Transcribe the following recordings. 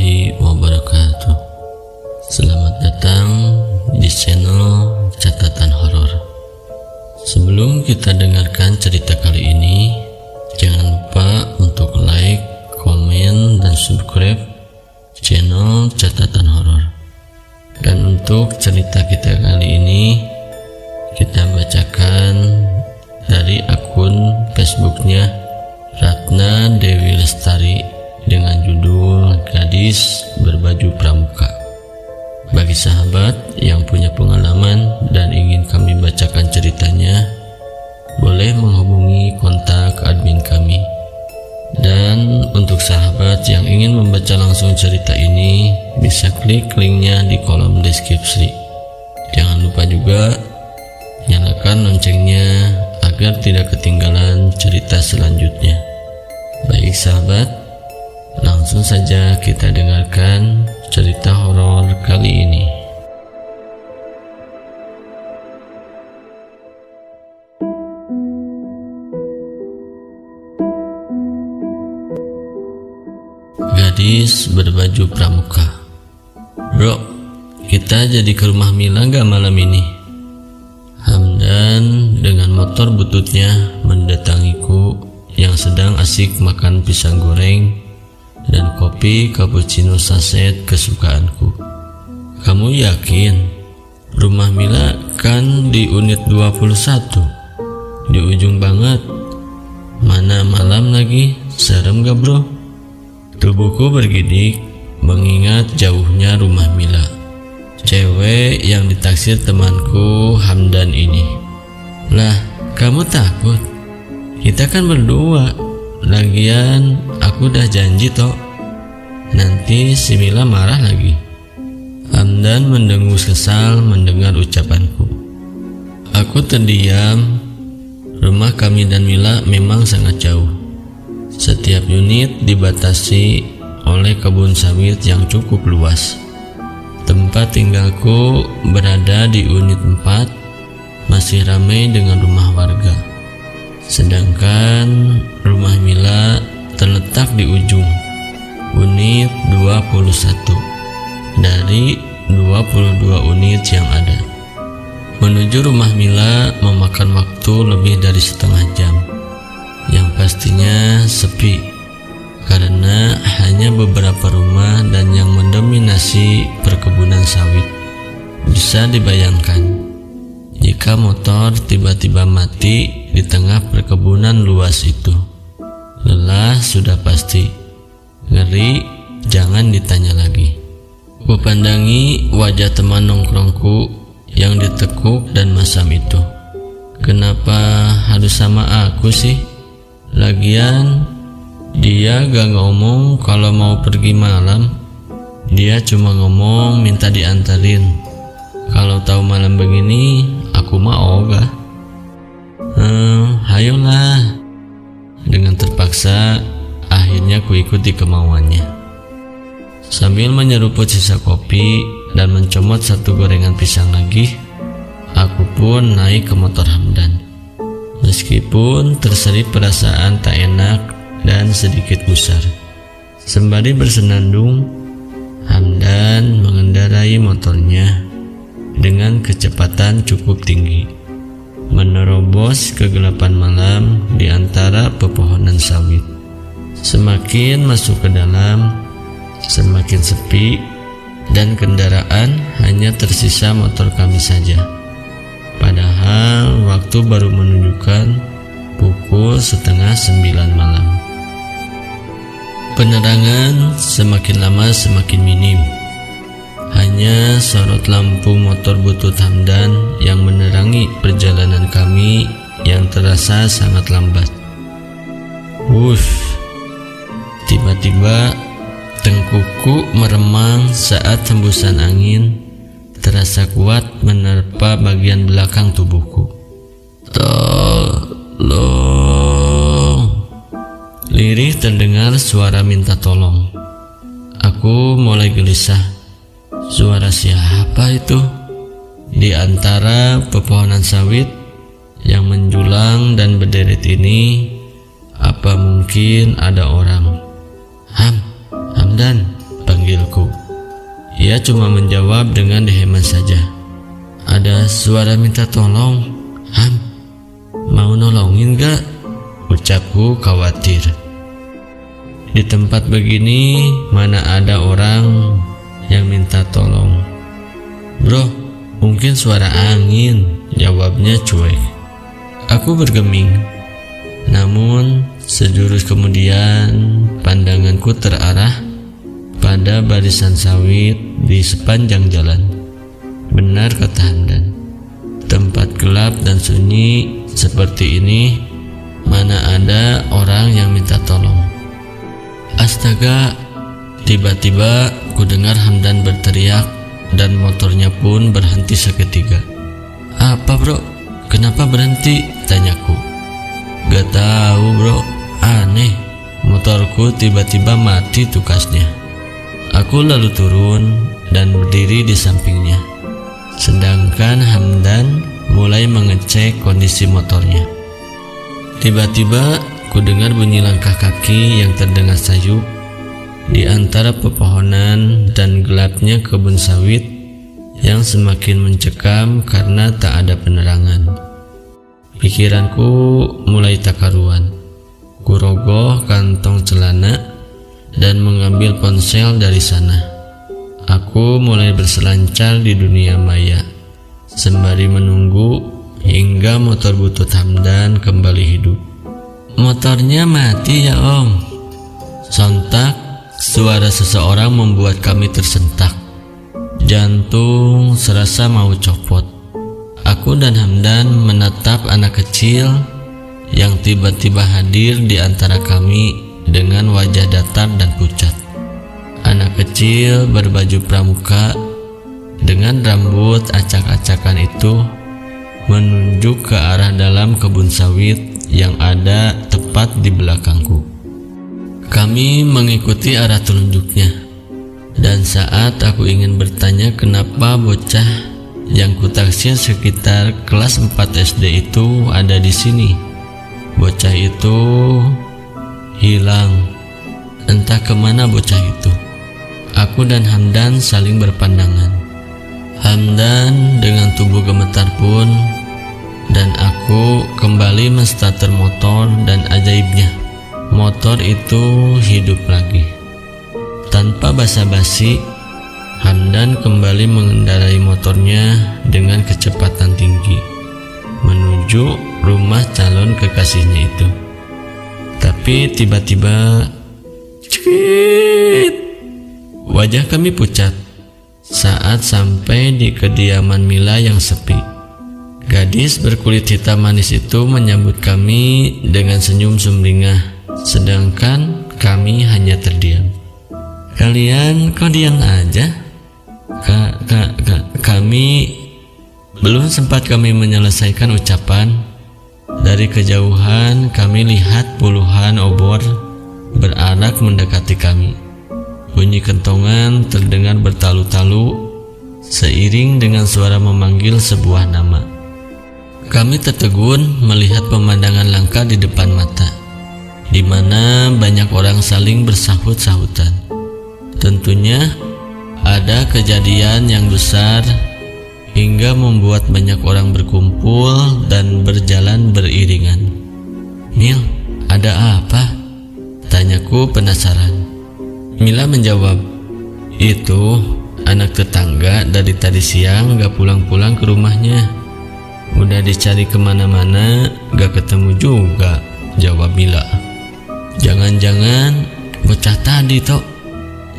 warahmatullahi wabarakatuh. Selamat datang di channel Catatan Horor. Sebelum kita dengarkan cerita kali ini, jangan lupa untuk like, komen, dan subscribe channel Catatan Horor. Dan untuk cerita kita kali ini, kita bacakan dari akun Facebooknya Ratna Dewi Lestari dengan judul Gadis Berbaju Pramuka. Bagi sahabat yang punya pengalaman dan ingin kami bacakan ceritanya, boleh menghubungi kontak admin kami. Dan untuk sahabat yang ingin membaca langsung cerita ini, bisa klik linknya di kolom deskripsi. Jangan lupa juga nyalakan loncengnya agar tidak ketinggalan cerita selanjutnya. Baik sahabat, langsung saja kita dengarkan cerita horor kali ini. Gadis berbaju pramuka. Bro, kita jadi ke rumah Mila gak malam ini? Hamdan dengan motor bututnya mendatangiku yang sedang asik makan pisang goreng dan kopi cappuccino saset kesukaanku. Kamu yakin? Rumah Mila kan di unit 21, di ujung banget. Mana malam lagi, serem gak bro? Tubuhku bergidik mengingat jauhnya rumah Mila, cewek yang ditaksir temanku Hamdan ini. Lah, kamu takut? Kita kan berdua. Lagian aku udah janji toh. Nanti si Mila marah lagi. Hamdan mendengus kesal mendengar ucapanku. Aku terdiam. Rumah kami dan Mila memang sangat jauh. Setiap unit dibatasi oleh kebun sawit yang cukup luas. Tempat tinggalku berada di unit 4, masih ramai dengan rumah warga. Sedangkan rumah Mila terletak di ujung unit 21 dari 22 unit yang ada. Menuju rumah Mila memakan waktu lebih dari setengah jam. Yang pastinya sepi karena hanya beberapa rumah dan yang mendominasi perkebunan sawit. Bisa dibayangkan jika motor tiba-tiba mati di tengah perkebunan luas itu. Lelah sudah pasti, ngeri jangan ditanya lagi. Kupandangi wajah teman nongkrongku yang ditekuk dan masam itu. Kenapa harus sama aku sih? Lagian dia gak ngomong kalau mau pergi malam. Dia cuma ngomong minta diantarin. Kalau tahu malam begini, aku mah ogah. Hayolah. Dengan terpaksa, akhirnya ku ikuti kemauannya. Sambil menyeruput sisa kopi dan mencomot satu gorengan pisang lagi, aku pun naik ke motor Hamdan. Meskipun terselip perasaan tak enak dan sedikit gusar. Sembari bersenandung, Hamdan mengendarai motornya dengan kecepatan cukup tinggi, menerobos kegelapan malam di antara pepohonan sawit. Semakin masuk ke dalam, semakin sepi dan kendaraan hanya tersisa motor kami saja. Padahal waktu baru menunjukkan pukul 8:30 malam. Penerangan semakin lama semakin minim. Hanya sorot lampu motor butut Hamdan yang menerangi perjalanan kami yang terasa sangat lambat. Tiba-tiba tengkukku meremang saat hembusan angin terasa kuat menerpa bagian belakang tubuhku. Tolong. Lirih terdengar suara minta tolong. Aku mulai gelisah. Suara siapa itu? Di antara pepohonan sawit yang menjulang dan berderet ini, apa mungkin ada orang? Hamdan, panggil memanggilku. Ia cuma menjawab dengan deheman saja. Ada suara minta tolong. Ham, mau nolongin gak? Ucapku khawatir. Di tempat begini mana ada orang yang minta tolong. Bro, mungkin suara angin, jawabnya cuek. Aku bergeming. Namun sejurus kemudian pandanganku terarah pada barisan sawit di sepanjang jalan. Benar kata Hamdan, tempat gelap dan sunyi seperti ini mana ada orang yang minta tolong. Astaga, tiba-tiba ku dengar Hamdan berteriak dan motornya pun berhenti seketika. Apa bro? Kenapa berhenti? Tanyaku. Gak tahu bro, aneh, motorku tiba-tiba mati tukasnya. Aku lalu turun dan berdiri di sampingnya, sedangkan Hamdan mulai mengecek kondisi motornya. Tiba-tiba ku dengar bunyi langkah kaki yang terdengar sayu di antara pepohonan dan gelapnya kebun sawit yang semakin mencekam karena tak ada penerangan. Pikiranku mulai tak karuan. Ku rogoh kantong celana dan mengambil ponsel dari sana. Aku mulai berselancar di dunia maya sembari menunggu hingga motor butut Hamdan kembali hidup. Motornya mati ya om. Sontak suara seseorang membuat kami tersentak. Jantung serasa mau copot. Aku dan Hamdan menatap anak kecil yang tiba-tiba hadir di antara kami dengan wajah datar dan pucat. Anak kecil berbaju pramuka dengan rambut acak-acakan itu menunjuk ke arah dalam kebun sawit yang ada tepat di belakangku. Kami mengikuti arah telunjuknya, dan saat aku ingin bertanya kenapa bocah yang kutaksir sekitar kelas 4 SD itu ada di sini, bocah itu hilang. Entah kemana bocah itu. Aku dan Hamdan saling berpandangan. Hamdan dengan tubuh gemetar pun, dan aku kembali menstarter motor dan ajaibnya, motor itu hidup lagi. Tanpa basa-basi, Hamdan kembali mengendarai motornya dengan kecepatan tinggi menuju rumah calon kekasihnya itu. Tapi tiba-tiba cekit, wajah kami pucat saat sampai di kediaman Mila yang sepi. Gadis berkulit hitam manis itu menyambut kami dengan senyum sumringah, sedangkan kami hanya terdiam. Kalian kok diam aja? Kami belum sempat kami menyelesaikan ucapan. Dari kejauhan kami lihat puluhan obor berarak mendekati kami. Bunyi kentongan terdengar bertalu-talu seiring dengan suara memanggil sebuah nama. Kami tertegun melihat pemandangan langka di depan mata, di mana banyak orang saling bersahut-sahutan. Tentunya ada kejadian yang besar hingga membuat banyak orang berkumpul dan berjalan beriringan. Mil, ada apa? Tanyaku penasaran. Mila menjawab, itu anak tetangga dari tadi siang gak pulang-pulang ke rumahnya. Udah dicari kemana-mana gak ketemu juga, jawab Mila. Jangan-jangan bocah tadi toh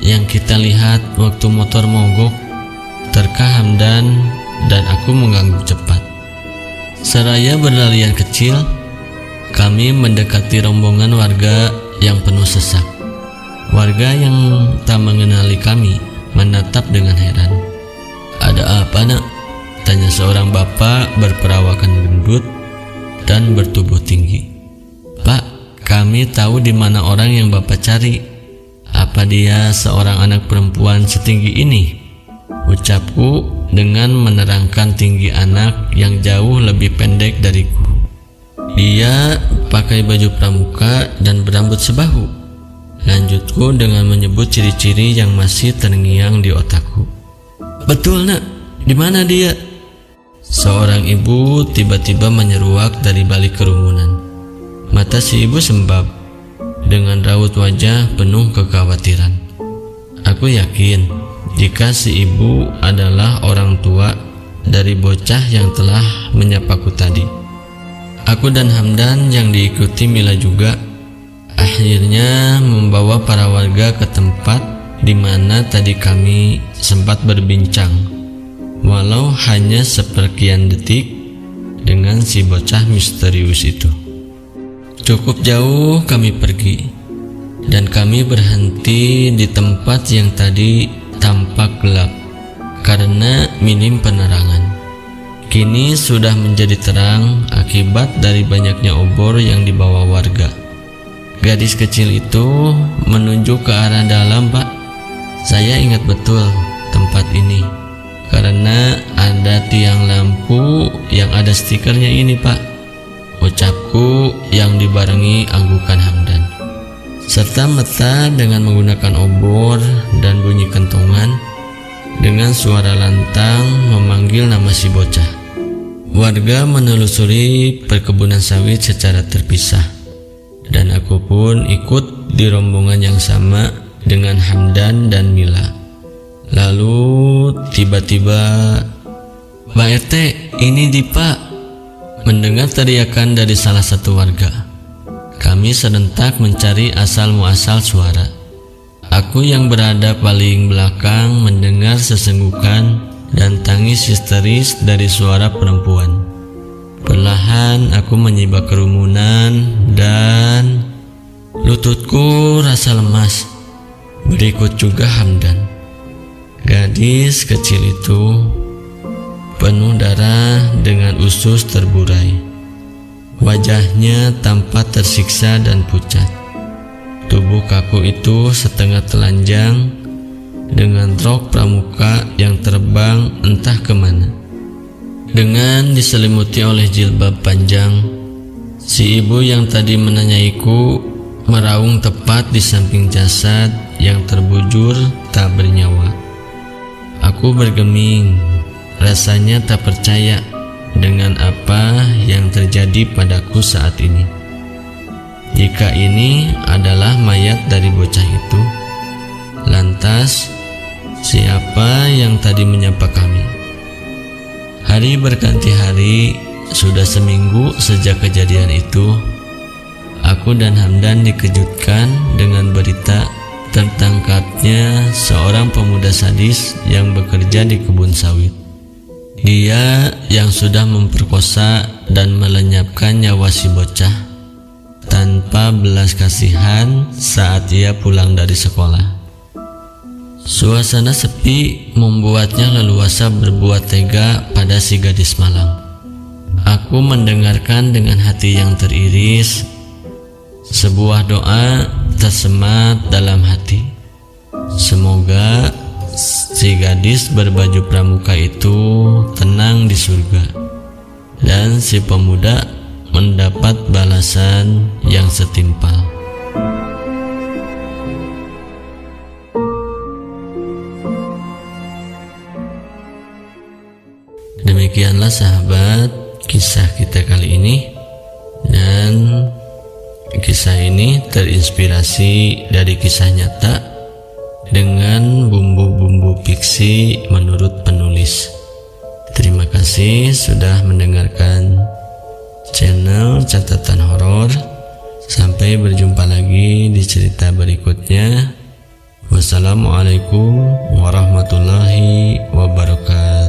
yang kita lihat waktu motor mogok, terka Hamdan dan aku mengangguk cepat. Seraya berlarian kecil, kami mendekati rombongan warga yang penuh sesak. Warga yang tak mengenali kami menatap dengan heran. Ada apa nak? Tanya seorang bapak berperawakan gendut dan bertubuh tinggi. Pak, kami tahu di mana orang yang bapak cari. Apa dia seorang anak perempuan setinggi ini? Ucapku dengan menerangkan tinggi anak yang jauh lebih pendek dariku. Dia pakai baju pramuka dan berambut sebahu. Lanjutku dengan menyebut ciri-ciri yang masih terngiang di otakku. Betul nak, di mana dia? Seorang ibu tiba-tiba menyeruak dari balik kerumunan. Mata si ibu sembab dengan raut wajah penuh kekhawatiran. Aku yakin jika si ibu adalah orang tua dari bocah yang telah menyapaku tadi. Aku dan Hamdan yang diikuti Mila juga akhirnya membawa para warga ke tempat di mana tadi kami sempat berbincang, walau hanya seperkian detik dengan si bocah misterius itu. Cukup jauh kami pergi, dan kami berhenti di tempat yang tadi tampak gelap karena minim penerangan. Kini sudah menjadi terang akibat dari banyaknya obor yang dibawa warga. Gadis kecil itu menunjuk ke arah dalam, Pak. Saya ingat betul tempat ini karena ada tiang lampu yang ada stikernya ini, Pak. Ucapku yang dibarengi anggukan Hamdan. Serta merta dengan menggunakan obor dan bunyi kentongan, dengan suara lantang memanggil nama si bocah. Warga menelusuri perkebunan sawit secara terpisah, dan aku pun ikut di rombongan yang sama dengan Hamdan dan Mila. Lalu tiba-tiba, "Pak RT, ini Dipa!" Mendengar teriakan dari salah satu warga, kami serentak mencari asal-muasal suara. Aku yang berada paling belakang mendengar sesenggukan dan tangis histeris dari suara perempuan. Perlahan aku menyibak kerumunan dan lututku rasa lemas. Berikut juga Hamdan. Gadis kecil itu penuh darah dengan usus terburai. Wajahnya tampak tersiksa dan pucat. Tubuh kaku itu setengah telanjang dengan rok pramuka yang terbang entah kemana. Dengan diselimuti oleh jilbab panjang, si ibu yang tadi menanyaiku meraung tepat di samping jasad yang terbujur tak bernyawa. Aku bergeming, rasanya tak percaya dengan apa yang terjadi padaku saat ini. Jika ini adalah mayat dari bocah itu, lantas siapa yang tadi menyapa kami? Hari berganti hari, sudah seminggu sejak kejadian itu. Aku dan Hamdan dikejutkan dengan berita tertangkapnya seorang pemuda sadis yang bekerja di kebun sawit. Dia yang sudah memperkosa dan melenyapkan nyawa si bocah tanpa belas kasihan saat ia pulang dari sekolah. Suasana sepi membuatnya leluasa berbuat tega pada si gadis malang. Aku mendengarkan dengan hati yang teriris. Sebuah doa tersemat dalam hati. Semoga si gadis berbaju pramuka itu tenang di surga, dan si pemuda mendapat balasan yang setimpal. Demikianlah sahabat kisah kita kali ini, dan kisah ini terinspirasi dari kisah nyata dengan bumbu-bumbu fiksi menurut penulis. Terima kasih sudah mendengarkan channel Catatan Horor. Sampai berjumpa lagi di cerita berikutnya. Wassalamualaikum warahmatullahi wabarakatuh.